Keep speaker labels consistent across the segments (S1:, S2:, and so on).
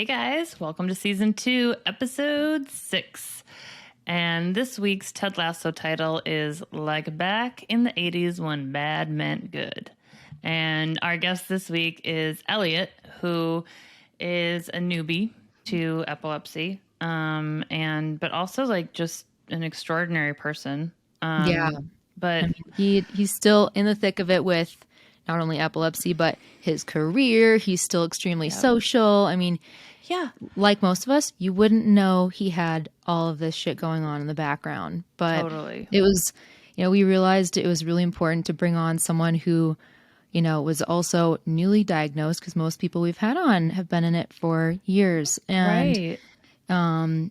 S1: Hey guys, welcome to season 2, episode 6. And this week's Ted Lasso title is Like Back in the 80s When Bad Meant Good. And our guest this week is Elliott, who is a newbie to epilepsy, but also like just an extraordinary person.
S2: Yeah.
S1: But
S2: I mean, he's still in the thick of it with not only epilepsy, but his career. He's still extremely social. I mean, yeah, like most of us, you wouldn't know he had all of this shit going on in the background. But
S1: totally.
S2: it was, we realized it was really important to bring on someone who, was also newly diagnosed, because most people we've had on have been in it for years. And,
S1: Right.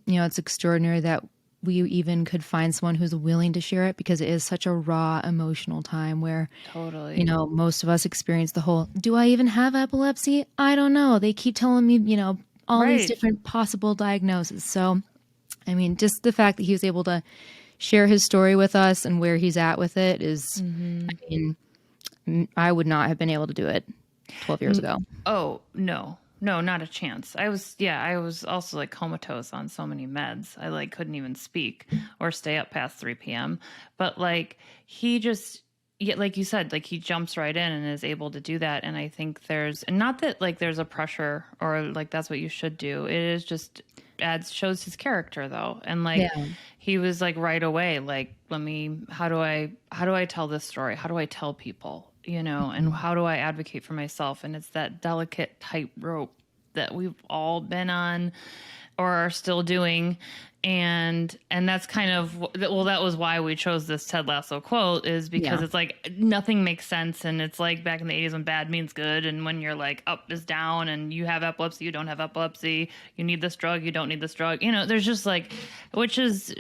S2: it's extraordinary that we even could find someone who's willing to share it, because it is such a raw emotional time where,
S1: Totally.
S2: most of us experience the whole, do I even have epilepsy? I don't know. They keep telling me, all these
S1: Right.
S2: different possible diagnoses. So, I mean, just the fact that he was able to share his story with us and where he's at with it is, I mean, I would not have been able to do it 12 years ago.
S1: Oh, no, not a chance. I was also like comatose on so many meds. I like couldn't even speak or stay up past 3 p.m. But like he just, yeah, like you said, like he jumps right in and is able to do that. And I think there's, and not that like there's a pressure or like that's what you should do. It is just shows his character though. And like he was like right away, like, how do I tell this story? How do I tell people? And how do I advocate for myself? And it's that delicate tightrope that we've all been on or are still doing. And that's kind of, well, that was why we chose this Ted Lasso quote, is because it's like nothing makes sense. And it's like back in the 80s when bad means good. And when you're like up is down and you have epilepsy, you don't have epilepsy, you need this drug, you don't need this drug. There's just like, which is,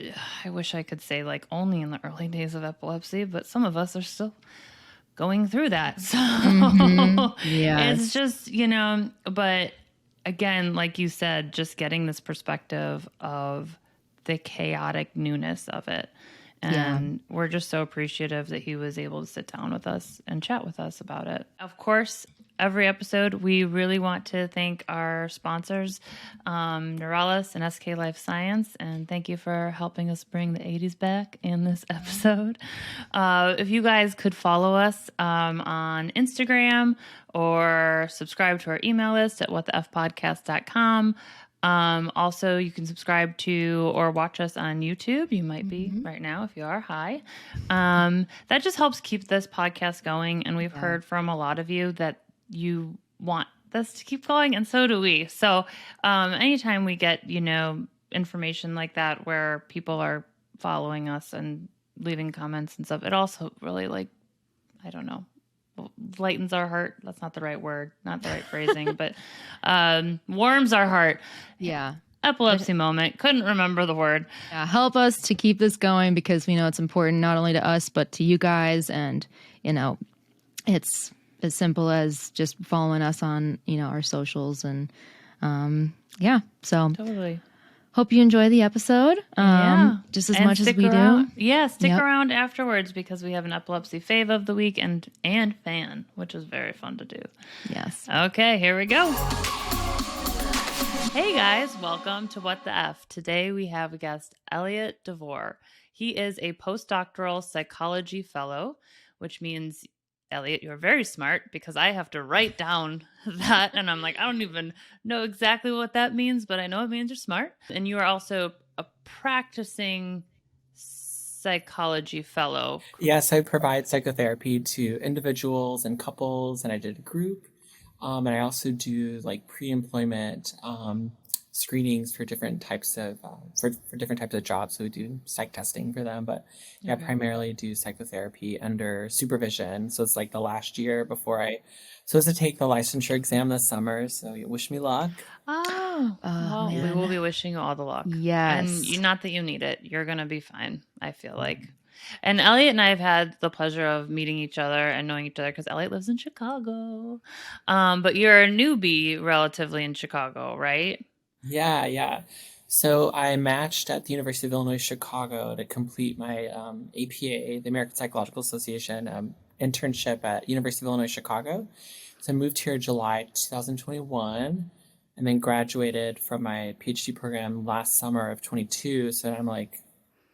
S1: I wish I could say like only in the early days of epilepsy, but some of us are still going through that. So it's just, but again, like you said, just getting this perspective of the chaotic newness of it. And we're just so appreciative that he was able to sit down with us and chat with us about it. Of course, every episode, we really want to thank our sponsors, Neurelis and SK Life Science, and thank you for helping us bring the 80s back in this episode. If you guys could follow us on Instagram or subscribe to our email list at whatthefpodcast.com. Also, you can subscribe to or watch us on YouTube. You might be right now. If you are, hi. That just helps keep this podcast going. And we've heard from a lot of you that you want this to keep going, and so do we. So anytime we get, information like that where people are following us and leaving comments and stuff, it also really, like, I don't know, lightens our heart. That's not the right word, not the right phrasing, but warms our heart.
S2: Yeah.
S1: Epilepsy moment. Couldn't remember the word.
S2: Yeah, help us to keep this going, because we know it's important not only to us, but to you guys. And, it's as simple as just following us on, our socials. And so
S1: Totally.
S2: Hope you enjoy the episode just as much as we do.
S1: Yeah, stick around afterwards, because we have an epilepsy fave of the week and fan, which is very fun to do.
S2: Yes.
S1: Okay, here we go. Hey guys, welcome to What the F. Today we have a guest, Elliott DeVore. He is a postdoctoral psychology fellow, which means, Elliott, you're very smart, because I have to write down that. And I'm like, I don't even know exactly what that means, but I know it means you're smart. And you are also a practicing psychology fellow.
S3: Yes, I provide psychotherapy to individuals and couples, and I did a group. And I also do like pre-employment screenings for different types of for different types of jobs. So we do psych testing for them, but I primarily do psychotherapy under supervision. So it's like the last year before I supposed to take the licensure exam this summer. So you wish me luck.
S1: Well, we will be wishing you all the luck.
S2: Yes.
S1: And not that you need it. You're going to be fine, I feel like. And Elliott and I have had the pleasure of meeting each other and knowing each other because Elliott lives in Chicago. But you're a newbie relatively in Chicago, right?
S3: Yeah. So I matched at the University of Illinois Chicago to complete my APA, the American Psychological Association, internship at University of Illinois Chicago. So I moved here July 2021. and then graduated from my PhD program last summer of 22. So I'm like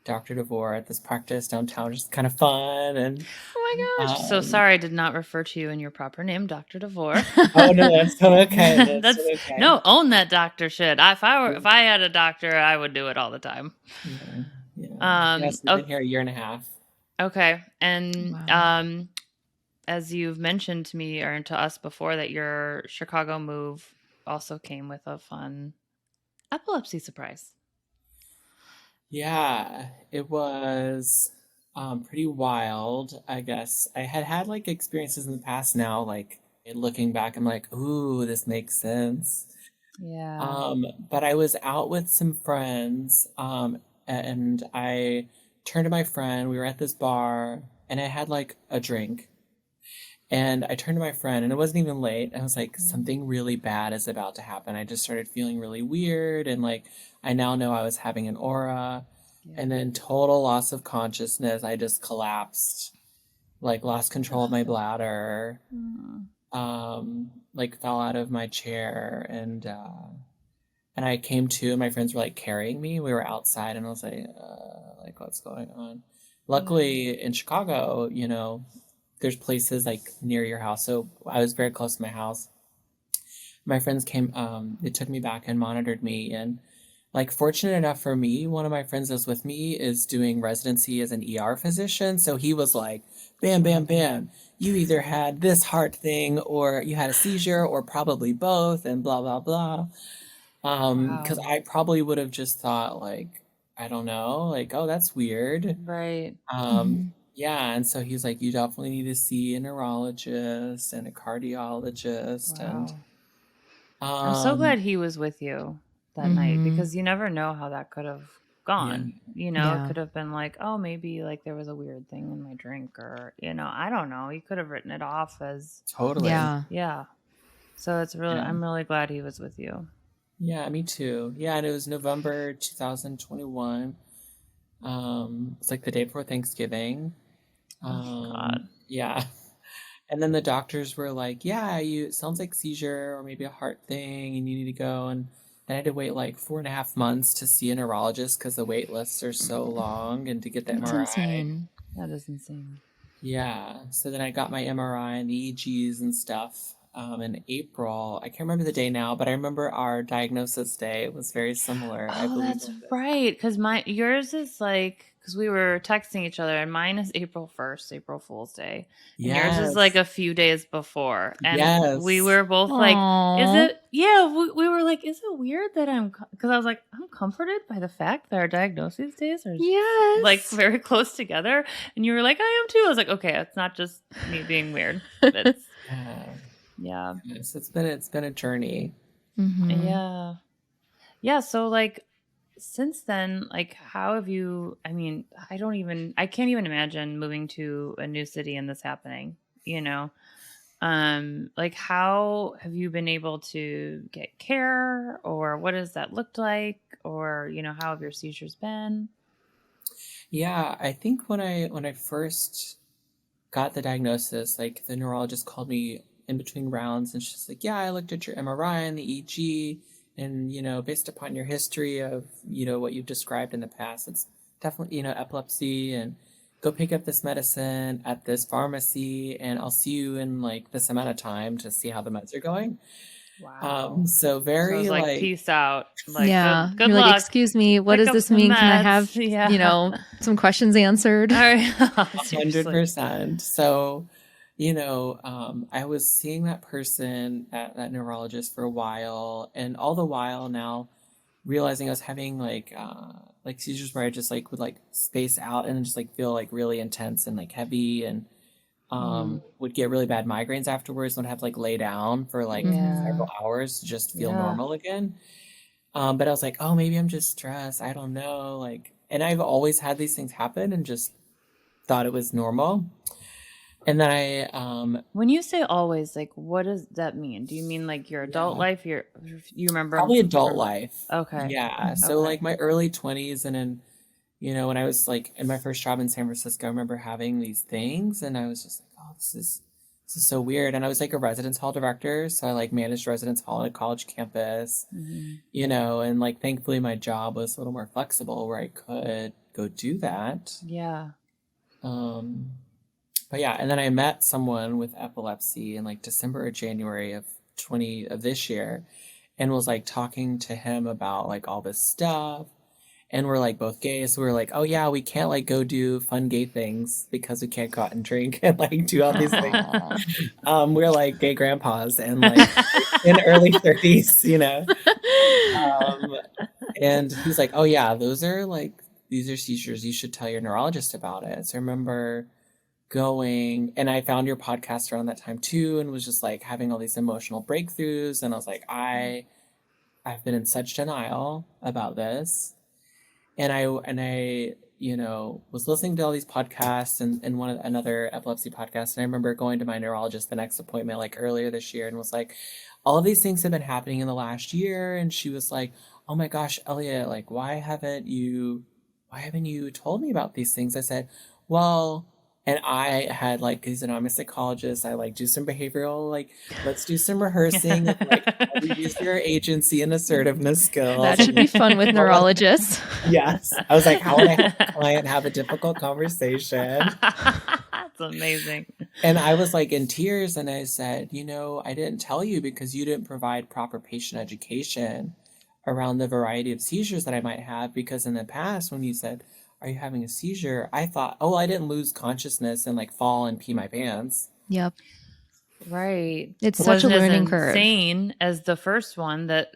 S3: Dr. DeVore at this practice downtown, just kind of fun. And
S1: Oh my gosh. So
S3: um,
S1: sorry I did not refer to you in your proper name, Dr. DeVore.
S3: oh no, that's so okay. That's so
S1: That's
S3: okay.
S1: no, own that doctor shit. If I had a doctor, I would do it all the time.
S3: Yeah, yeah. Yes, we've
S1: Oh,
S3: been here a year and a half.
S1: okay. And
S2: Wow.
S1: as you've mentioned to me or to us before, that your Chicago move also came with a fun epilepsy surprise.
S3: Yeah, it was pretty wild, I guess. I had had like experiences in the past now, like looking back, I'm like, ooh, this makes sense.
S1: Yeah.
S3: But I was out with some friends, and I turned to my friend. We were at this bar, and I had like a drink. And I turned to my friend, and it wasn't even late. I was like, something really bad is about to happen. I just started feeling really weird, and like, I now know I was having an aura.
S1: Yeah.
S3: And then total loss of consciousness. I just collapsed, like, lost control of my bladder,
S1: Mm.
S3: like, fell out of my chair, and I came to, and my friends were like carrying me. We were outside, and I was like, what's going on? Luckily, in Chicago, there's places like near your house. So I was very close to my house. My friends came, they took me back and monitored me. And like, fortunate enough for me, one of my friends that's with me is doing residency as an ER physician. So he was like, bam, bam, bam. You either had this heart thing or you had a seizure or probably both and blah, blah, blah. Because
S1: Wow.
S3: I probably would have just thought like, I don't know, like, oh, that's weird.
S1: Right.
S2: Mhm.
S3: Yeah, and so he's like, you definitely need to see a neurologist and a cardiologist and
S1: Wow. I'm so
S3: um
S1: glad he was with you that night,
S2: Mhm.
S1: because you never know how that could have
S3: yeah,
S1: gone. It
S2: Yeah.
S1: could have been like, oh, maybe like there was a weird thing in my drink, or, I don't know. He could have written it off as,
S3: totally.
S2: Yeah.
S1: yeah. So
S3: Yeah.
S1: I'm really glad he was with you.
S3: Yeah, me too. Yeah, and it was November 2021. It's like the day before Thanksgiving.
S1: Oh, God.
S3: Yeah. And then the doctors were like, yeah, it sounds like seizure or maybe a heart thing and you need to go. And then I had to wait like 4.5 months to see a neurologist because the wait lists are so long and to get the
S2: That's
S3: MRI.
S2: insane.
S1: That is insane.
S3: Yeah. So then I got my MRI and the EEGs and stuff in April. I can't remember the day now, but I remember our diagnosis day was very similar. I
S1: Oh,
S3: believe
S1: that's
S3: it was.
S1: right. Because yours is like, because we were texting each other, and mine is April 1st, April Fool's Day. And yours is like
S3: Yes.
S1: a few days before. And we
S3: Yes.
S1: were both like, is
S2: Aw.
S1: it, yeah, we were like, is it weird that because I was like, I'm comforted by the fact that our diagnosis days are like
S2: Yes.
S1: very close together. And you were like, I am too. I was like, okay, it's not just me being weird. It's,
S3: Yeah.
S1: yeah.
S3: Yes. It's been a journey.
S2: Mhm.
S1: Yeah. Yeah. So, like, since then, like, how have you? I mean, I can't even imagine moving to a new city and this happening, you know? Like, how have you been able to get care, or what does that look like? Or, how have your seizures been?
S3: Yeah, I think when I first got the diagnosis, like the neurologist called me in between rounds and she's like, yeah, I looked at your MRI and the EG and, based upon your history of, what you've described in the past, it's definitely, epilepsy and go pick up this medicine at this pharmacy and I'll see you in like this amount of time to see how the meds are going.
S1: Wow.
S3: So
S1: So I
S3: very
S1: was like,
S3: like,
S1: peace out. Like,
S2: Yeah.
S1: good
S2: You're like,
S1: luck.
S2: "Excuse me, what
S1: Pick
S2: does
S1: up
S2: this
S1: some
S2: mean? Can I
S1: meds.
S2: have,
S1: Yeah.
S2: some questions answered?"
S1: All right. Seriously.
S3: 100%. So, I was seeing that person at that neurologist for a while, and all the while now realizing I was having like seizures where I just like would like space out and just like feel like really intense and like heavy and
S1: Mm,
S3: would get really bad migraines afterwards and would have to like lay down for like
S1: yeah.
S3: several hours to just feel
S1: Yeah.
S3: normal again. But I was like, oh, maybe I'm just stressed. I don't know. Like, and I've always had these things happen and just thought it was normal. And then
S1: When you say always, like, what does that mean? Do you mean like your adult
S3: yeah,
S1: life? You remember them
S3: probably adult
S1: from?
S3: life.
S1: Okay.
S3: Yeah. So
S1: Okay.
S3: like my early 20s and then, when I was like in my first job in San Francisco, I remember having these things and I was just like, oh, this is This is so weird. And I was like a residence hall director. So I like managed residence hall on a college campus, and like thankfully my job was a little more flexible where I could go do that.
S1: Yeah.
S3: But yeah, and then I met someone with epilepsy in like December or January of this year, and was like talking to him about like all this stuff. And we're like both gay, so we're like, oh yeah, we can't like go do fun gay things because we can't go out and drink and like do all these things. We're like gay grandpas and like in early 30s, and he's like, oh yeah, these are seizures. You should tell your neurologist about it. So I remember going, and I found your podcast around that time too, and was just like having all these emotional breakthroughs. And I was like, I've been in such denial about this. And I was listening to all these podcasts and another epilepsy podcast. And I remember going to my neurologist the next appointment, like earlier this year, and was like, all of these things have been happening in the last year. And she was like, oh my gosh, Elliott, like, why haven't you told me about these things? I said, well, and I had like, because I'm a psychologist, I like do some behavioral, like, let's do some rehearsing, like use your agency and assertiveness skills.
S2: That should be fun with neurologists.
S3: Yes. I was like, how would I have a client have a difficult conversation?
S1: That's amazing.
S3: And I was like in tears, and I said, I didn't tell you because you didn't provide proper patient education around the variety of seizures that I might have, because in the past when you said, are you having a seizure? I thought, oh, I didn't lose consciousness and like fall and pee my pants.
S2: Yep.
S1: Right.
S2: It's such a learning curve.
S1: Insane as the first one that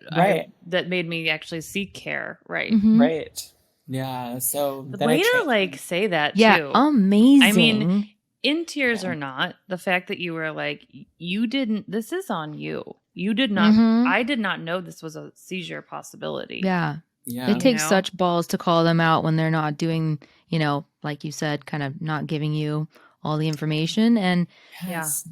S1: that made me actually seek care. Right.
S2: Mm-hmm.
S3: Right. Yeah. So
S1: the way to like say that
S2: too. Amazing.
S1: I mean, in tears or not, the fact that you were like, this is on you. You did not, I did not know this was a seizure possibility.
S2: Yeah. It takes such balls to call them out when they're not doing, like you said, kind of not giving you all the information. And it's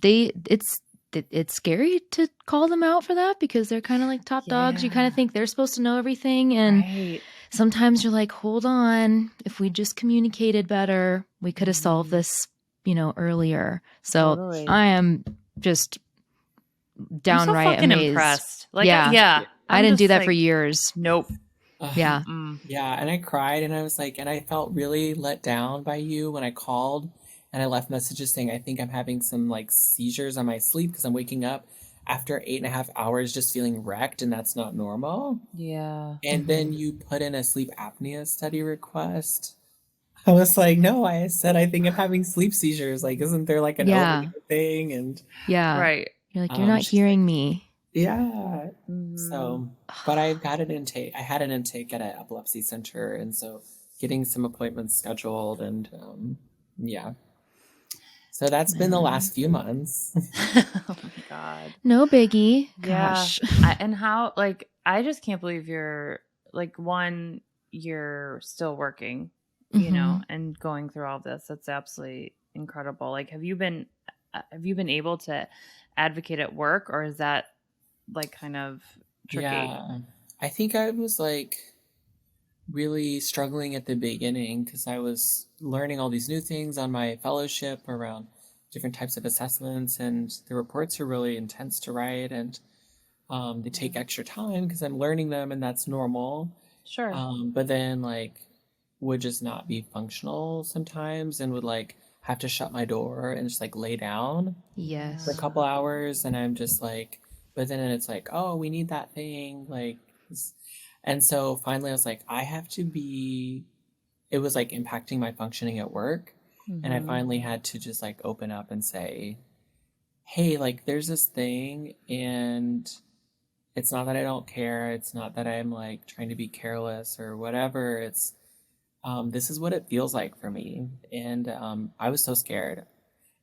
S2: scary to call them out for that because they're kind of like top dogs. You kind of think they're supposed to know everything. And sometimes you're like, hold on, if we just communicated better, we could have solved this, earlier. So I am just downright
S1: I'm so fucking
S2: amazed.
S1: Impressed. Like,
S2: I didn't do that for years.
S1: Nope.
S2: Yeah.
S3: Yeah. And I cried, and I was like, and I felt really let down by you when I called and I left messages saying, I think I'm having some like seizures on my sleep because I'm waking up after 8.5 hours just feeling wrecked, and that's not normal.
S1: Yeah.
S3: And then you put in a sleep apnea study request. I was like, no, I said, I think I'm having sleep seizures. Like, isn't there like an overdue thing? And
S1: right.
S2: You're like, you're not hearing me.
S3: Yeah. So, but I had an intake at an epilepsy center. And so getting some appointments scheduled and, so that's been the last few months.
S1: Oh my God.
S2: No biggie. Gosh.
S1: Yeah. And how, like, I just can't believe you're like, you're still working, and going through all this. That's absolutely incredible. Like, have you been able to advocate at work, or is that like kind of tricky?
S3: Yeah, I think I was like really struggling at the beginning because I was learning all these new things on my fellowship around different types of assessments, and the reports are really intense to write, and they take extra time because I'm learning them, and that's normal.
S1: Sure.
S3: But then like would just not be functional sometimes, and would like have to shut my door and just like lay down for a couple hours, and I'm just like, but then it's like, oh, we need that thing, like, and so finally I was like, it was like impacting my functioning at work, and I finally had to just like open up and say, hey, like there's this thing, and it's not that I don't care, it's not that I'm like trying to be careless or whatever, it's this is what it feels like for me. And I was so scared.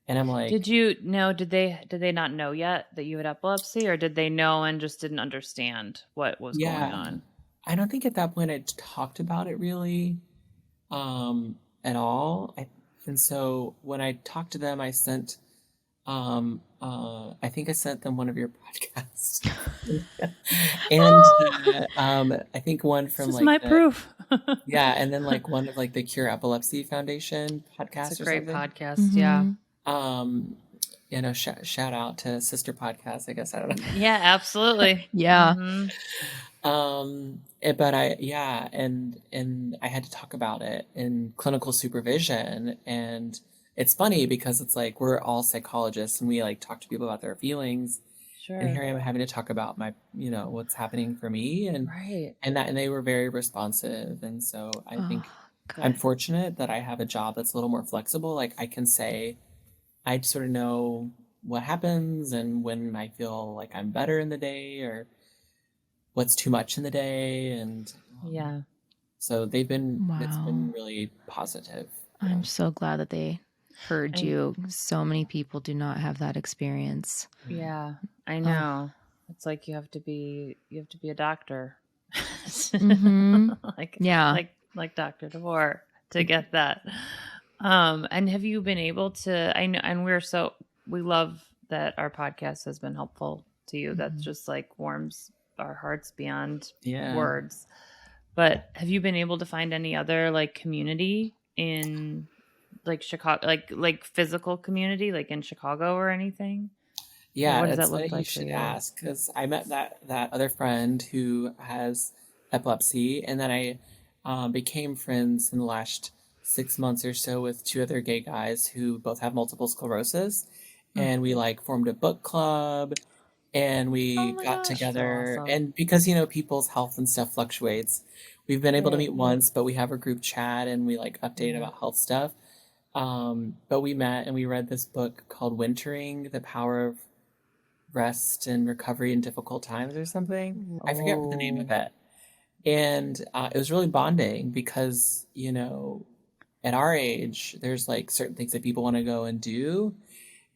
S3: And I'm like,
S1: did they not know yet that you had epilepsy, or did they know and just didn't understand what was going on?
S3: I don't think at that point I talked about it really at all. And so when I talked to them, I sent I think I sent them one of your podcasts. And I think one from
S1: this is my proof.
S3: Yeah, and then like one of like the Cure Epilepsy Foundation podcast.
S1: It's a great podcast. Yeah.
S3: shout out to sister podcast, I guess. I don't know.
S1: Yeah, absolutely.
S2: Yeah.
S3: But and I had to talk about it in clinical supervision, and it's funny because it's like we're all psychologists and we like talk to people about their feelings, and
S1: Sure.
S3: here I am having to talk about my, what's happening for me, and
S1: Right.
S3: and they were very responsive, and so I
S2: Oh,
S3: think I'm
S1: Good.
S3: fortunate that I have a job that's a little more flexible. Like I can say I sort of know what happens and when I feel like I'm better in the day or what's too much in the day, and
S1: Yeah.
S3: so it's
S2: wow.
S3: been really positive.
S2: I'm so glad that they heard
S1: I
S2: you. So many people do not have that experience.
S1: Yeah, I
S2: Oh.
S1: know. It's like you have to be a doctor.
S2: Mm-hmm.
S1: like
S2: Yeah.
S1: like Dr. DeVore to get that. And have you been able to, I know, and we love that our podcast has been helpful to you. That's just like warms our hearts beyond
S3: Yeah.
S1: words. But have you been able to find any other like community in like Chicago, like physical community, like in Chicago or anything? Or
S3: Yeah,
S1: what does that
S3: it's funny
S1: look
S3: you
S1: like for
S3: should
S1: you?
S3: ask because I met that other friend who has epilepsy, and then I became friends in the last 6 months or so with two other gay guys who both have multiple sclerosis,
S2: Mm.
S3: and we like formed a book club, and
S2: Oh
S3: we
S2: my
S3: got
S2: gosh.
S1: So
S3: together,
S1: awesome.
S3: and because people's health and stuff fluctuates, we've been able to
S1: Right.
S3: meet once, but we have a group chat and we like update
S1: Yeah.
S3: about health stuff. But we met and we read this book called Wintering: The Power of Rest and Recovery in Difficult Times or something. I forget what the name of
S1: Oh,
S3: it. And it was really bonding because, at our age, there's like certain things that people want to go and do.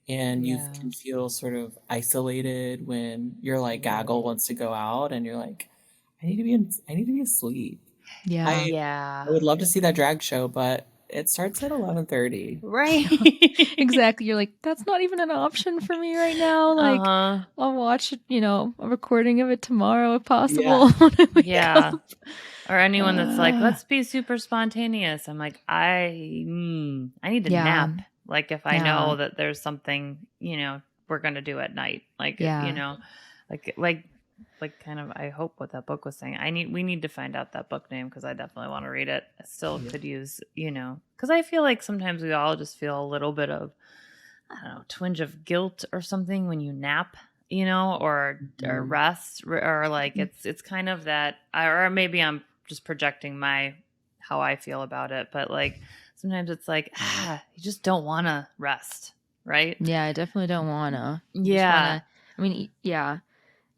S3: And you
S1: yeah.
S3: can feel sort of isolated when your like gaggle
S1: Right.
S3: wants to go out and you're like, I need to be asleep.
S2: Yeah.
S3: I
S1: Yeah.
S3: I would love to see that drag show, but it starts at 11:30.
S1: Right.
S2: Exactly. You're like, that's not even an option for me right now. Like,
S1: Uh-huh.
S2: I'll watch, a recording of it tomorrow if
S3: Yeah.
S2: possible when I wake
S1: Yeah.
S2: up.
S1: Or anyone that's like,
S2: Uh,
S1: let's be super spontaneous. I'm like, I need to
S2: yeah.
S1: nap. Like if I
S2: Yeah.
S1: know that there's something, we're gonna do at night. Like
S2: Yeah.
S1: like kind of I hope what that book was saying. We need to find out that book name because I definitely want to read it. I still
S3: Yeah.
S1: could use, because I feel like sometimes we all just feel a little bit of, I don't know, twinge of guilt or something when you nap, or
S3: Mhm.
S1: rest, or like it's kind of that, or maybe I'm just projecting how I feel about it, but like sometimes it's like you just don't want to rest, right?
S2: Yeah, I definitely don't wanna. You just
S1: Yeah.
S2: wanna, yeah.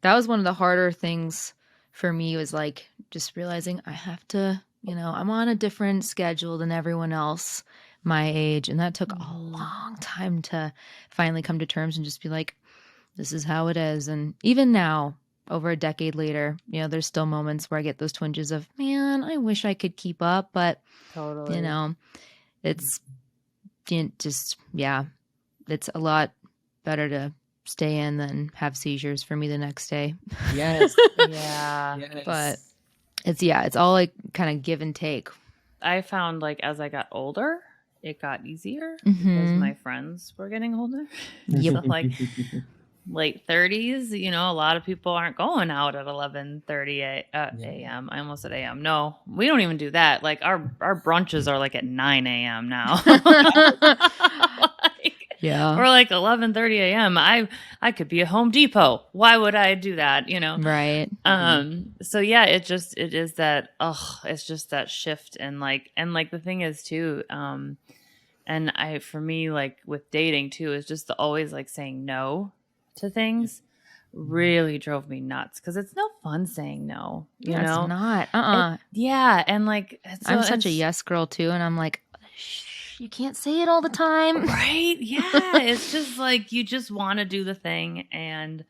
S2: That was one of the harder things for me was like just realizing I have to, I'm on a different schedule than everyone else my age. And that took a
S1: Mhm.
S2: long time to finally come to terms and just be like, this is how it is. And even now, over a decade later, there's still moments where I get those twinges of, man, I wish I could keep up. But, you
S1: Totally.
S2: know, it's just, yeah, it's a lot better to stay in than have seizures for me the next day.
S3: Yes.
S1: Yeah.
S2: But
S3: Yes.
S2: it's all like kind of give and take.
S1: I found like as I got older, it got easier because
S2: Mm-hmm.
S1: my friends were getting older.
S2: Yep.
S1: So like late 30s, a lot of people aren't going out at 11:30 a.m. I almost said a.m. No, we don't even do that. Like our brunches are like at 9 a.m. now.
S2: Yeah.
S1: Or like 11:30 a.m. I could be at Home Depot. Why would I do that,
S2: Right.
S1: So yeah, it is that, it's just that shift. And the thing is too, and for me, like with dating too, is just always like saying no to things really drove me nuts because it's no fun saying no,
S2: That's not.
S1: yeah. And like, so
S2: I'm such a
S1: it's
S2: yes girl too, and I'm like, shh, you can't say it all the time.
S1: right. Yeah. It's just like, you just want to do the thing and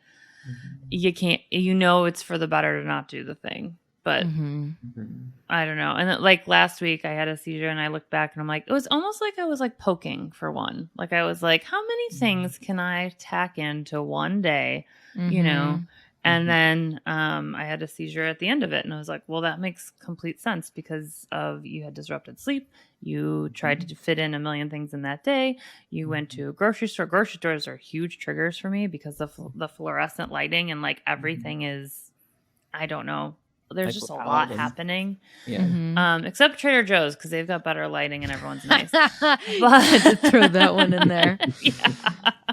S1: you can't, it's for the better to not do the thing. But
S2: Mm-hmm.
S1: I don't know. And like last week I had a seizure and I looked back and I'm like, it was almost like I was like poking for one. Like I was like, how many things can I tack into one day, you
S2: Mm-hmm.
S1: know, And then I had a seizure at the end of it. And I was like, well, that makes complete sense because of you had disrupted sleep. You tried to fit in a million things in that day. You went to a grocery store. Grocery stores are huge triggers for me because of the fluorescent lighting and like everything is, I don't know. There's
S3: Like
S1: just a
S3: loud
S1: lot
S3: and-
S1: happening.
S3: Yeah.
S1: Except Trader Joe's because they've got better lighting and everyone's nice.
S2: But to throw that one in there.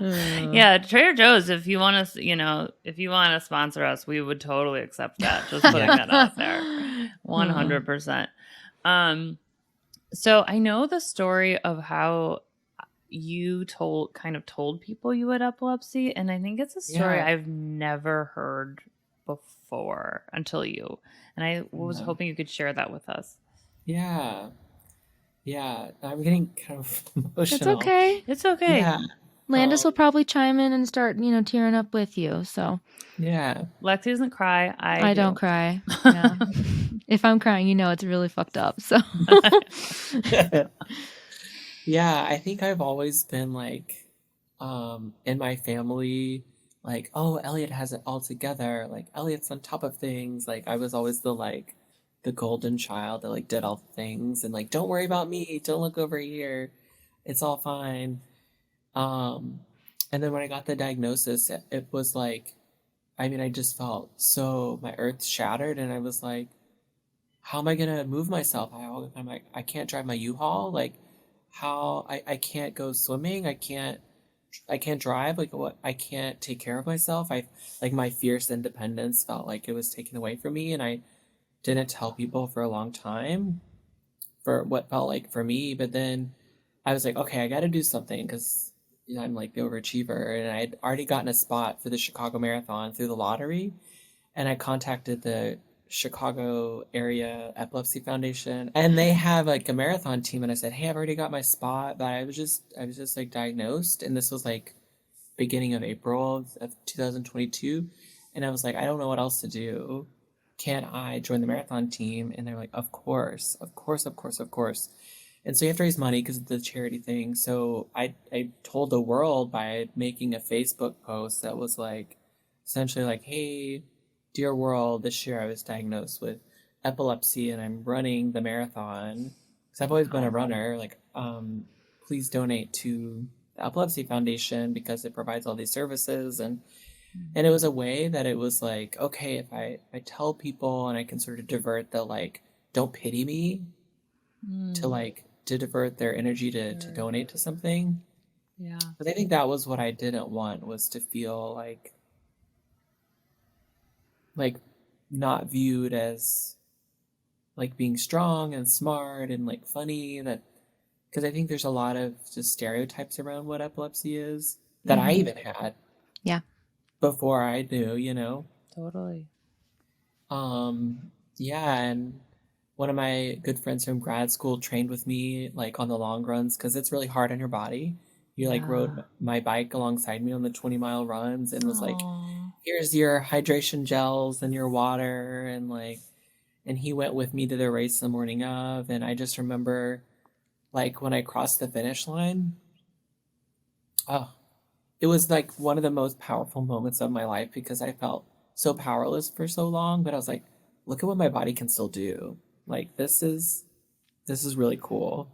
S1: Yeah, Trader Joe's. If you want to, if you want to sponsor us, we would totally accept that. Just putting that out there, 100%. So I know the story of how you told people you had epilepsy, and I think it's a story I've never heard before until you. And I was hoping you could share that with us.
S3: Yeah. I'm getting kind of emotional.
S2: It's okay.
S1: It's okay.
S3: Yeah.
S2: Landis will probably chime in and start, tearing up with you. So
S3: Yeah.
S1: Lexi doesn't cry.
S2: I don't cry. Yeah. If I'm crying, it's really fucked up. So
S3: Yeah, I think I've always been like, in my family, like, oh, Elliott has it all together. Like, Elliott's on top of things. Like, I was always the golden child that like did all the things and like, don't worry about me. Don't look over here. It's all fine. And then when I got the diagnosis, it was like, I just felt so my earth shattered, and I was like, how am I gonna move myself? I'm like, I can't drive my U-Haul. Like, how I can't go swimming. I can't drive. Like, what? I can't take care of myself. My fierce independence felt like it was taken away from me, and I didn't tell people for a long time for what felt like for me. But then I was like, okay, I got to do something because I'm like the overachiever, and I had already gotten a spot for the Chicago Marathon through the lottery, and I contacted the Chicago Area Epilepsy Foundation, and they have like a marathon team, and I said, hey, I've already got my spot, but I was just like diagnosed, and this was like beginning of April of 2022, and I was like, I don't know what else to do. Can I join the marathon team? And they're like, of course. And so you have to raise money because of the charity thing. So I told the world by making a Facebook post that was like, essentially like, hey, dear world, this year I was diagnosed with epilepsy and I'm running the marathon. Because I've always been a runner. Like, please donate to the Epilepsy Foundation because it provides all these services. And it was a way that it was like, okay, if I tell people and I can sort of divert the like, don't pity me to divert their energy to donate to something.
S1: Yeah.
S3: But I think that was what I didn't want, was to feel like not viewed as like being strong and smart and like funny, that because I think there's a lot of just stereotypes around what epilepsy is that I even had.
S2: Yeah.
S3: Before I knew,
S1: Totally.
S3: Yeah, and one of my good friends from grad school trained with me like on the long runs because it's really hard on your body. He like rode my bike alongside me on the 20-mile runs and was like, here's your hydration gels and your water, and he went with me to the race the morning of. And I just remember like when I crossed the finish line, it was like one of the most powerful moments of my life because I felt so powerless for so long, but I was like, look at what my body can still do. Like, this is really cool.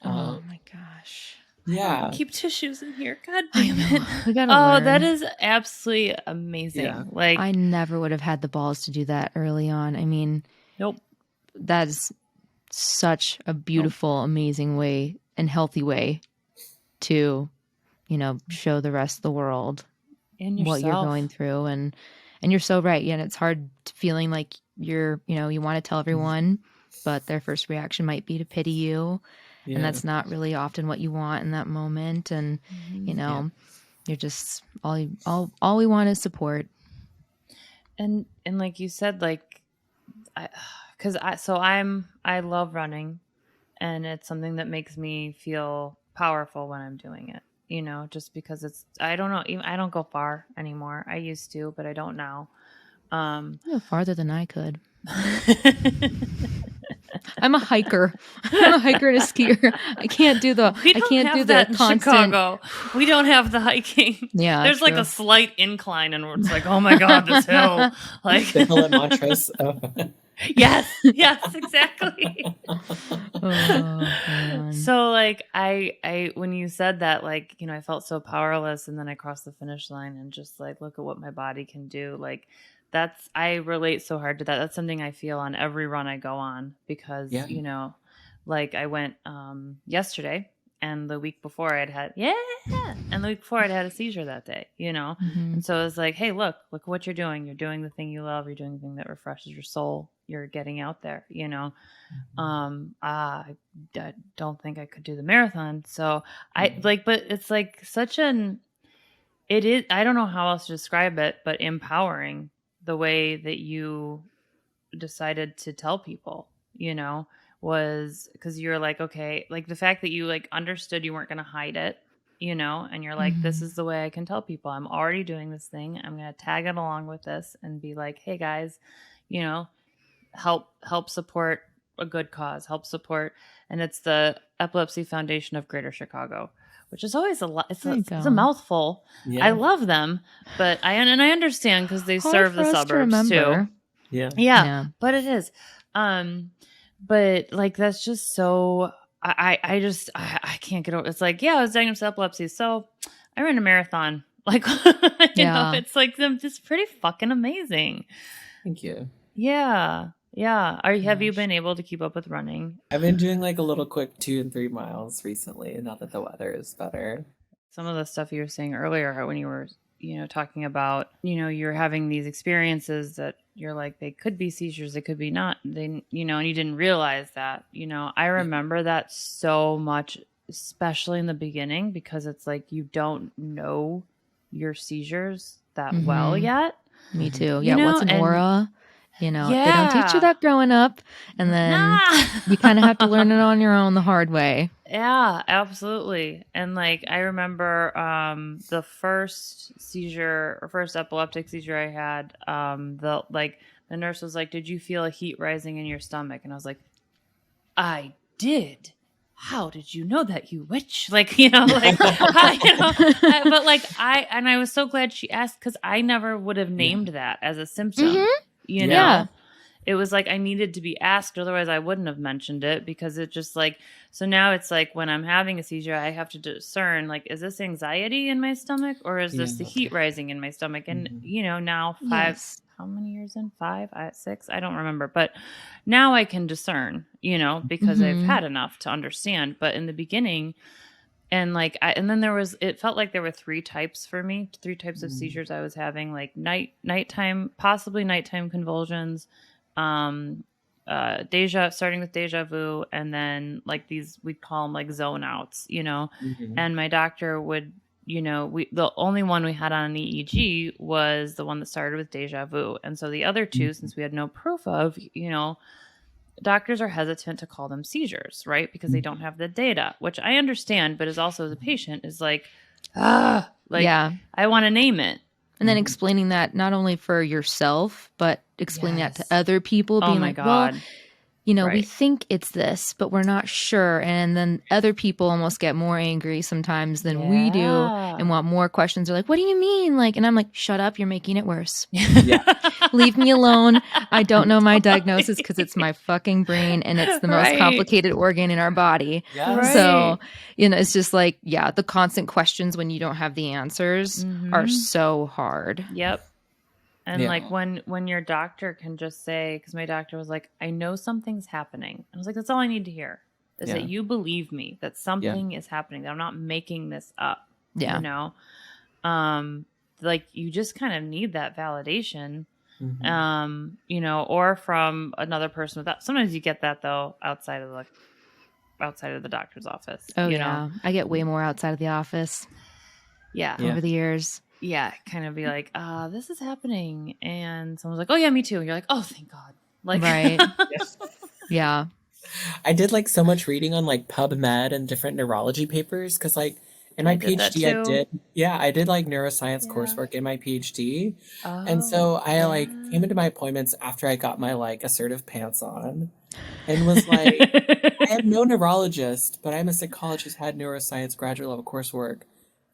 S2: Oh my gosh.
S3: Yeah.
S1: Keep tissues in here. God damn it.
S2: We gotta learn.
S1: That is absolutely amazing.
S3: Yeah.
S1: Like,
S2: I never would have had the balls to do that early on. I mean,
S1: nope.
S2: That's such a beautiful, amazing way and healthy way to, show the rest of the world
S1: And
S2: what you're
S1: yourself.
S2: going through. And you're so right. Yeah. And it's hard feeling like you want to tell everyone, but their first reaction might be to pity you.
S3: Yeah.
S2: And that's not really often what you want in that moment. And, you're just, all we want is support.
S1: And like you said, like, I love running, and it's something that makes me feel powerful when I'm doing it, just because I don't know, I don't go far anymore. I used to, but I don't now.
S2: Farther than I could. I'm a hiker. I'm a hiker and a skier. I can't do the
S1: We don't have that in
S2: constant
S1: Chicago. We don't have the hiking.
S2: Yeah,
S1: There's like
S2: true.
S1: a slight incline, and it's like, oh my god, this hill. Like,
S3: The hill at Montrose. Oh.
S1: yes, exactly.
S2: Oh, man.
S1: So like I when you said that, like, you know, I felt so powerless, and then I crossed the finish line and just like, look at what my body can do. Like, I relate so hard to that. That's something I feel on every run I go on, because
S3: Yeah.
S1: you know, like I went yesterday, and the week before I'd had a seizure that day, you know.
S2: Mhm.
S1: And so it was like, hey, look at what you're doing. You're doing the thing you love. You're doing the thing that refreshes your soul. You're getting out there, you know. I don't think I could do the marathon. So I like, but it's like it is, I don't know how else to describe it, but empowering, the way that you decided to tell people, you know, was because you're like, okay, like the fact that you like understood you weren't going to hide it, you know, and you're like, this is the way I can tell people I'm already doing this thing. I'm going to tag it along with this and be like, hey guys, you know, help support a good cause, help support. And it's the Epilepsy Foundation of Greater Chicago, which is always a lot. It's a mouthful.
S3: Yeah.
S1: I love them, but I understand because they
S2: Hard
S1: serve
S2: for
S1: the
S2: us to
S1: suburbs too.
S2: remember.
S1: Yeah, but it is. But like, that's just so, I just can't get over. It's like, yeah, I was diagnosed with epilepsy, so I ran a marathon. Like, you know, it's like, them just pretty fucking amazing.
S3: Thank you.
S1: Yeah. Have you been able to keep up with running?
S3: I've been doing like a little quick 2 and 3 miles recently, now that the weather is better.
S1: Some of the stuff you were saying earlier, when you were, you know, talking about, you know, you're having these experiences that you're like, they could be seizures, they could be not, they, you know, and you didn't realize that, you know. I remember that so much, especially in the beginning, because it's like, you don't know your seizures that well yet.
S2: Me too.
S1: You know,
S2: what's an aura? You know, they don't teach you
S1: Yeah.
S2: that growing up, and then you kind of have to learn it on your own the hard way.
S1: Yeah, absolutely. And like, I remember the first seizure, or first epileptic seizure I had, the nurse was like, did you feel a heat rising in your stomach? And I was like, I did. How did you know that, you witch? Like, you know, like, you know, but like, I was so glad she asked, because I never would have named that as a symptom, you know?
S2: Yeah.
S1: It was like, I needed to be asked, otherwise I wouldn't have mentioned it, because it just like, so now it's like, when I'm having a seizure, I have to discern, like, is this anxiety in my stomach, or is this the heat rising in my stomach? And, you know, now how many years in? 5, 6? I don't remember. But now I can discern, you know, because I've had enough to understand. But in the beginning, and like, and then it felt like there were 3 types for me, 3 types of seizures I was having, like nighttime, possibly nighttime convulsions, starting with deja vu, and then like these, we call them like zone outs, you know. And my doctor would, you know, the only one we had on an EEG was the one that started with deja vu. And so the other 2, since we had no proof of, you know, doctors are hesitant to call them seizures, right? Because they don't have the data, which I understand, but as also as a patient is like, I want to name it.
S2: And then explaining that not only for yourself, but explaining that to other people, being like, well, you know, we think it's this, but we're not sure. And then other people almost get more angry sometimes than we do, and want more questions. They're like, what do you mean? Like, and I'm like, shut up, you're making it worse. Leave me alone. I don't know my diagnosis, because it's my fucking brain, and it's the most complicated organ in our body. So, you know, it's just like, the constant questions when you don't have the answers are so hard.
S1: Yep. And like, when your doctor can just say, because my doctor was like, I know something's happening. I was like, that's all I need to hear, is that you believe me, that something is happening, that I'm not making this up. You know, like, you just kind of need that validation, you know, or from another person without. Sometimes you get that though outside of the doctor's office.
S2: Oh,
S1: you know?
S2: I get way more outside of the office. Over the years.
S1: Kind of be like, this is happening, and someone's like, oh yeah, me too, and you're like, oh, thank God. Like,
S2: right.
S3: I did like so much reading on like PubMed and different neurology papers, because like in my PhD I did like neuroscience coursework in my PhD. And so I like came into my appointments after I got my like assertive pants on. and was like, I am no neurologist, but I'm a psychologist, had neuroscience graduate level coursework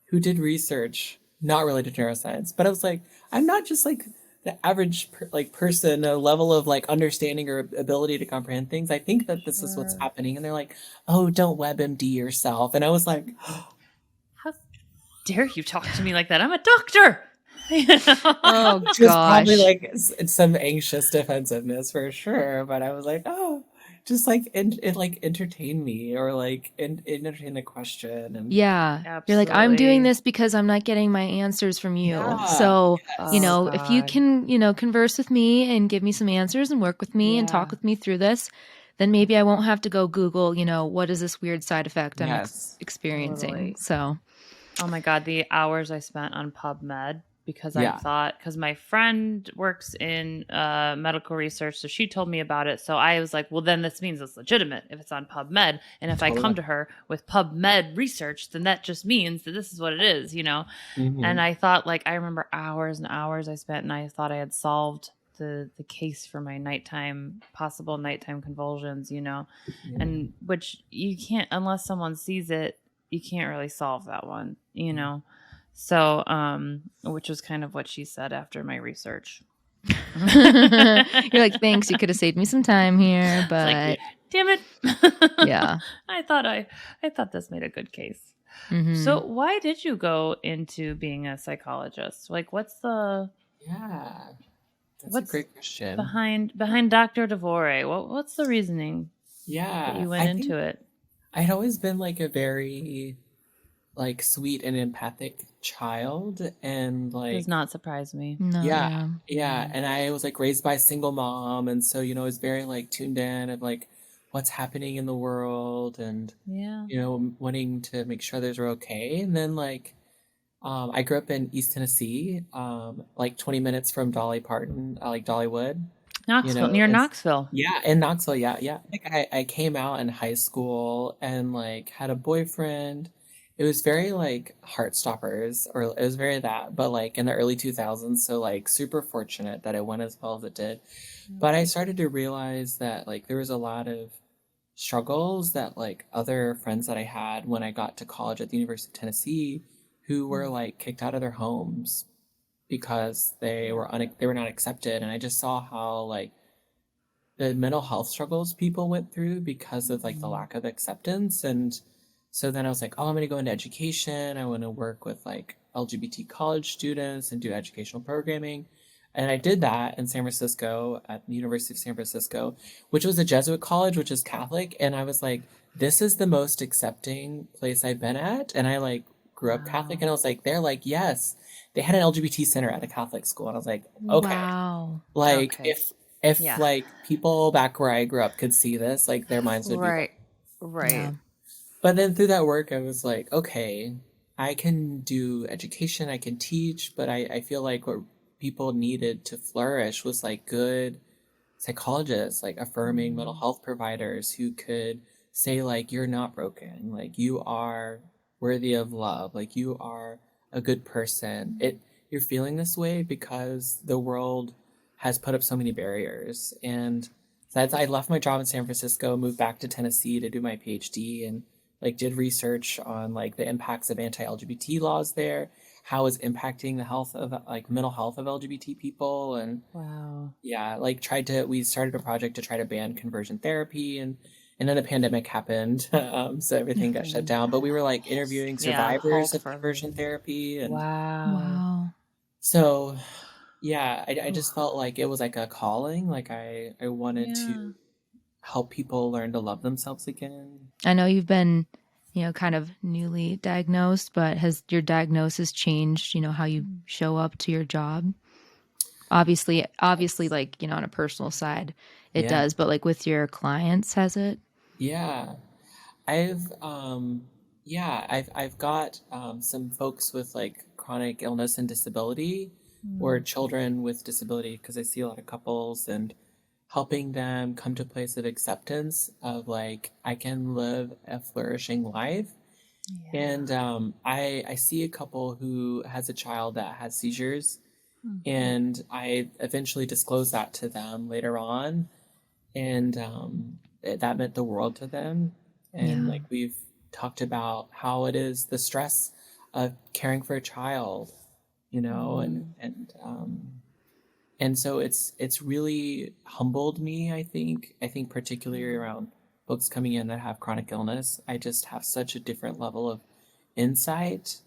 S3: who did research not related to neuroscience. But I was like, I'm not just like the average person, a level of like understanding or ability to comprehend things. I think that this is what's happening. And they're like, oh, don't WebMD yourself. And I was like,
S1: How dare you talk to me like that? I'm a doctor.
S2: Oh
S3: it was probably
S2: gosh.
S3: like it's some anxious defensiveness for sure. But I was like, oh, just like it like entertained me or like entertain the question and
S2: Yeah. You're like, I'm doing
S1: Absolutely.
S2: this because I'm not getting my answers from you.
S3: yeah,
S2: So,
S3: yes,
S1: Oh
S2: if you
S1: God.
S2: can, converse with me and give me some answers and work with me and talk
S1: Yeah.
S2: with me through this, then maybe I won't have to go Google, what is this weird side effect I'm
S3: yes,
S2: experiencing.
S1: Totally.
S2: So,
S1: Oh my God, the hours I spent on PubMed because
S3: yeah,
S1: because my friend works in medical research, so she told me about it. So I was like, well, then this means it's legitimate if it's on PubMed. And if I
S3: totally.
S1: come to her with PubMed research, then that just means that this is what it is, And
S3: Hmm.
S1: I thought, like, I remember hours and hours I spent, and I thought I had solved the case for my possible nighttime convulsions, and which you can't, unless someone sees it, you can't really solve that one. So which was kind of what she said after my research.
S2: you're like, thanks, you could have saved me some time here,
S1: It's
S2: but
S1: like, damn it.
S2: yeah.
S1: I thought this made a good case.
S2: Hmm.
S1: So why did you go into being a psychologist? Like, what's
S3: Yeah, that's a
S1: what's
S3: great question.
S1: behind Dr. DeVore? What's the reasoning that
S3: Yeah,
S1: you went
S3: I
S1: into
S3: think
S1: it?
S3: I'd always been like a very like sweet and empathic child, and
S1: Does
S3: like
S1: not surprise me.
S2: No,
S3: yeah,
S2: yeah.
S3: yeah, and I was like raised by a single mom, and so I was very like tuned in of like what's happening in the world, and
S1: Yeah.
S3: wanting to make sure others are okay, and then like I grew up in East Tennessee, like 20 minutes from Dolly Parton, like Dollywood,
S1: Knoxville, near
S3: and
S1: Knoxville.
S3: yeah, in Knoxville, yeah, yeah. Like I came out in high school and like had a boyfriend. It was very like Heartstoppers, or it was very that, but like in the early 2000s. So like super fortunate that it went as well as it did. But I started to realize that like there was a lot of struggles that like other friends that I had when I got to college at the University of Tennessee who were like kicked out of their homes because they were not accepted, and I just saw how like the mental health struggles people went through because of like the lack of acceptance. And so then I was like, oh, I'm going to go into education. I want to work with like LGBT college students and do educational programming. And I did that in San Francisco at the University of San Francisco, which was a Jesuit college, which is Catholic. And I was like, this is the most accepting place I've been at. And I like grew up Catholic,
S1: Wow.
S3: and I was like, they're like, yes, they had an LGBT center at a Catholic school. And I was like, okay,
S2: Wow.
S3: like
S1: Okay.
S3: if
S1: Yeah.
S3: like people back where I grew up could see this, like their minds would be blown.
S1: Right.
S2: Yeah.
S1: Right.
S3: But then through that work, I was like, okay, I can do education, I can teach, but I feel like what people needed to flourish was like good psychologists, like affirming mental health providers who could say like you're not broken, like you are worthy of love, like you are a good person. You're feeling this way because the world has put up so many barriers. And so I left my job in San Francisco, moved back to Tennessee to do my PhD, and like did research on like the impacts of anti-LGBT laws there, how it's impacting the health of like mental health of LGBT people. And
S1: Wow.
S3: yeah, like we started a project to try to ban conversion therapy, and then the pandemic happened. So everything got shut down, but we were like interviewing
S1: Yeah.
S3: survivors
S1: Halt
S3: of
S1: for
S3: conversion
S1: everything.
S3: therapy. And
S1: Wow.
S2: Wow.
S3: so yeah, I
S1: Oof.
S3: just felt like it was like a calling, like I wanted to
S1: Yeah.
S3: help people learn to love themselves again.
S2: I know you've been, kind of newly diagnosed, but has your diagnosis changed, how you show up to your job? Obviously, like, on a personal side, it
S3: Yeah,
S2: does, but like with your clients, has it?
S3: yeah. I've I've got some folks with like chronic illness and disability, or
S1: Mm.
S3: children with disability, because I see a lot of couples, and helping them come to a place of acceptance of like I can live a flourishing life.
S1: Yeah.
S3: And I see a couple who has a child that has seizures,
S1: Mhm.
S3: and I eventually disclose that to them later on. and that meant the world to them. And like we've talked about how it is the stress of caring for a child, and so it's really humbled me. I think particularly around folks coming in that have chronic illness, I just have such a different level of insight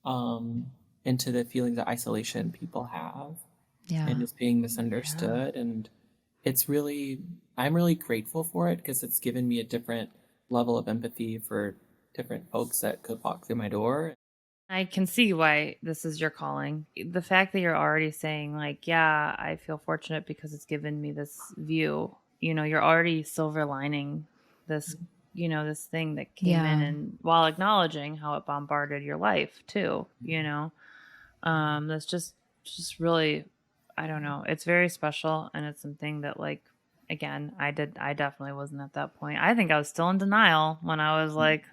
S3: into the feelings of isolation people have, and just being misunderstood. And I'm really grateful for it because it's given me a different level of empathy for different folks that could walk through my door.
S1: I can see why this is your calling. The fact that you're already saying like, yeah, I feel fortunate because it's given me this view. You're already silver lining this, this thing that came in, and while acknowledging how it bombarded your life too, that's just really, I don't know. It's very special, and it's something that, like, again, I definitely wasn't at that point. I think I was still in denial when I was like,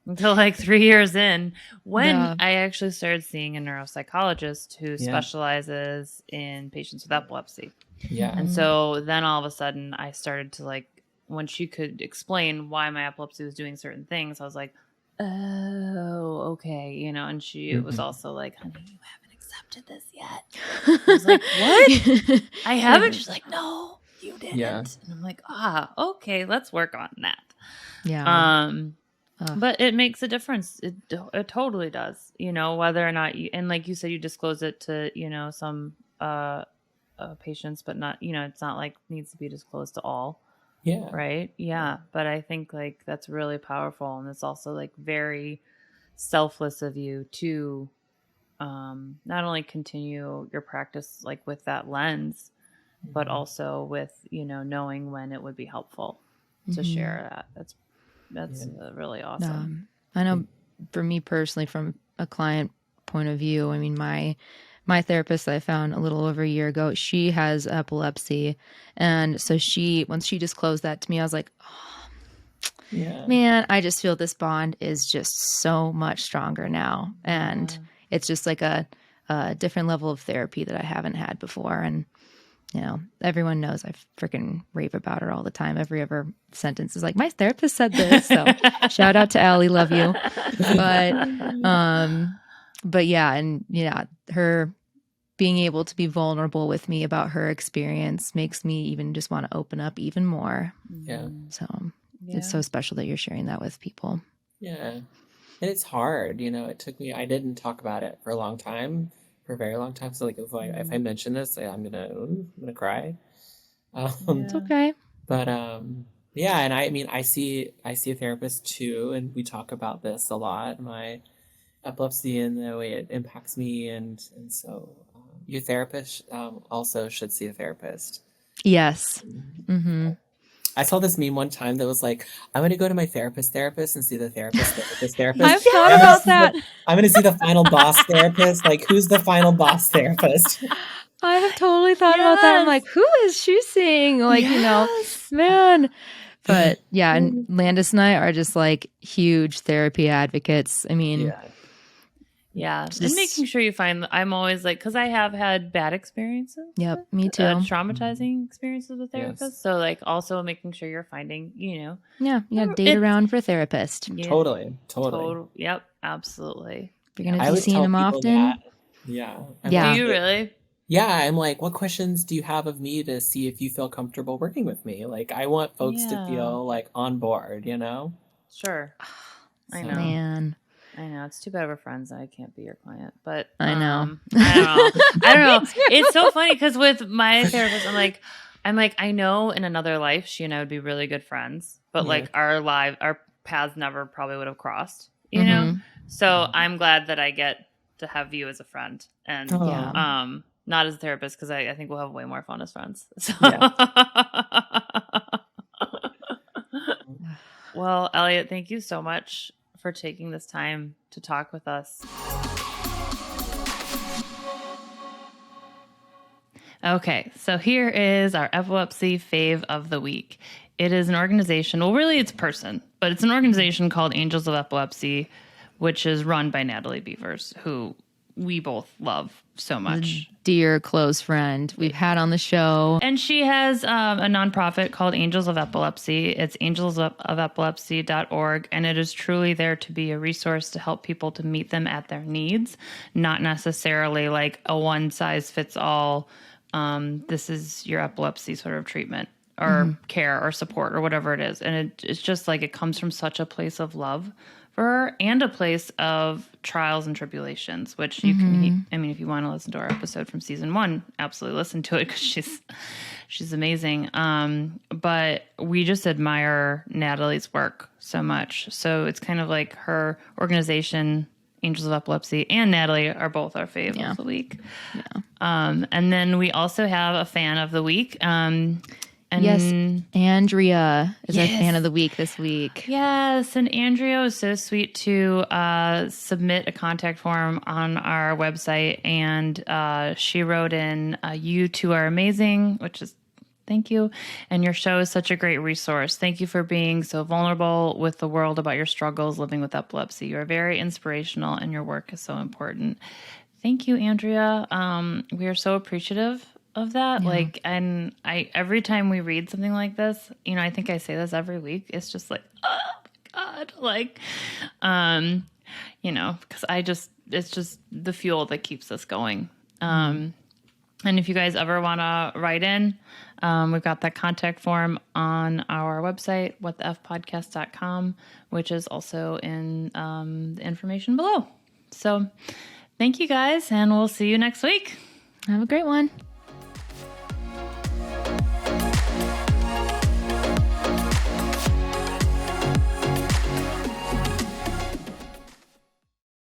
S1: until like 3 years in, when I actually started seeing a neuropsychologist who specializes in patients with epilepsy.
S3: Yeah.
S1: And so then all of a sudden I started to, like, when she could explain why my epilepsy was doing certain things, I was like, oh, okay. And she was also like, honey, you haven't accepted this yet. I was like, what? I haven't. She's like, no, you didn't.
S3: Yeah.
S1: And I'm like, okay, let's work on that.
S2: Yeah.
S1: But it makes a difference. It totally does. Whether or not you, and like you said, you disclose it to, some patients, but not, it's not like needs to be disclosed to all.
S3: Yeah.
S1: Right. Yeah. But I think like that's really powerful. And it's also like very selfless of you to not only continue your practice like with that lens, but also with, knowing when it would be helpful to share that. That's really awesome.
S2: I know for me personally, from a client point of view, I mean, my therapist that I found a little over a year ago, she has epilepsy. And so once she disclosed that to me, I was like, oh, man, I just feel this bond is just so much stronger now. And it's just like a different level of therapy that I haven't had before. And everyone knows I freaking rave about her all the time. Every other sentence is like, my therapist said this. So shout out to Allie, love you. But yeah, and her being able to be vulnerable with me about her experience makes me even just want to open up even more.
S3: Yeah.
S2: So it's so special that you're sharing that with people.
S3: Yeah. And it's hard, it took me, I didn't talk about it for a long time. For a very long time. So like if I mention this, I'm gonna cry.
S2: It's okay.
S3: But and I mean I see a therapist too, and we talk about this a lot, my epilepsy and the way it impacts me, and so your therapist also should see a therapist.
S2: Yes. Mm-hmm.
S3: I saw this meme one time that was like, I'm going to go to my therapist and see the therapist.
S2: I've thought about that.
S3: I'm going to see the final boss therapist. Like, who's the final boss therapist?
S2: I have totally thought about that. I'm like, who is she seeing? Like, man. But yeah, and Landis and I are just like huge therapy advocates. I mean,
S1: yeah. And making sure you find, I'm always like, because I have had bad experiences.
S2: Yep, me too.
S1: Traumatizing experiences with therapists. Yes. So like also making sure you're finding,
S2: date around for a therapist.
S3: Yeah, totally.
S1: Yep, absolutely.
S2: If you're going to be seeing them often.
S1: Do you really?
S3: Yeah, I'm like, what questions do you have of me to see if you feel comfortable working with me? Like, I want folks to feel like on board,
S1: Sure. I know.
S2: Man.
S1: I know. It's too bad we're friends and I can't be your client, but
S2: I know.
S1: I don't know. It's so funny because with my therapist, I'm like, I know in another life she and I would be really good friends, but like our paths never probably would have crossed, you know? So I'm glad that I get to have you as a friend and not as a therapist, because I think we'll have way more fun as friends. So. Well, Elliott, thank you so much for taking this time to talk with us. Okay, so here is our epilepsy fave of the week. It is an organization, well, really it's a person, but it's an organization called Angels of Epilepsy, which is run by Natalie Beavers, who we both love so much.
S2: Dear close friend we've had on the show.
S1: And she has a nonprofit called Angels of Epilepsy. It's angelsofepilepsy.org, and it is truly there to be a resource to help people to meet them at their needs, not necessarily like a one-size-fits-all, this is your epilepsy sort of treatment or care or support or whatever it is. And it's just like it comes from such a place of love for her and a place of trials and tribulations, which you can, I mean, if you want to listen to our episode from season 1, absolutely listen to it because she's amazing. But we just admire Natalie's work so much. So it's kind of like her organization, Angels of Epilepsy, and Natalie are both our fave of the week. Yeah. And then we also have a fan of the week.
S2: Yes, Andrea is our fan of the week this week. Yes,
S1: and Andrea was so sweet to submit a contact form on our website, and she wrote in, "You two are amazing," which is thank you, and your show is such a great resource. Thank you for being so vulnerable with the world about your struggles living with epilepsy. You are very inspirational, and your work is so important. Thank you, Andrea. We are so appreciative of that. Like, and I, every time we read something like this, you know, I think I say this every week. It's just like, oh my God, like, you know, because it's just the fuel that keeps us going. And if you guys ever want to write in, we've got that contact form on our website, whatthefpodcast.com, which is also in the information below. So thank you guys, and we'll see you next week.
S2: Have a great one.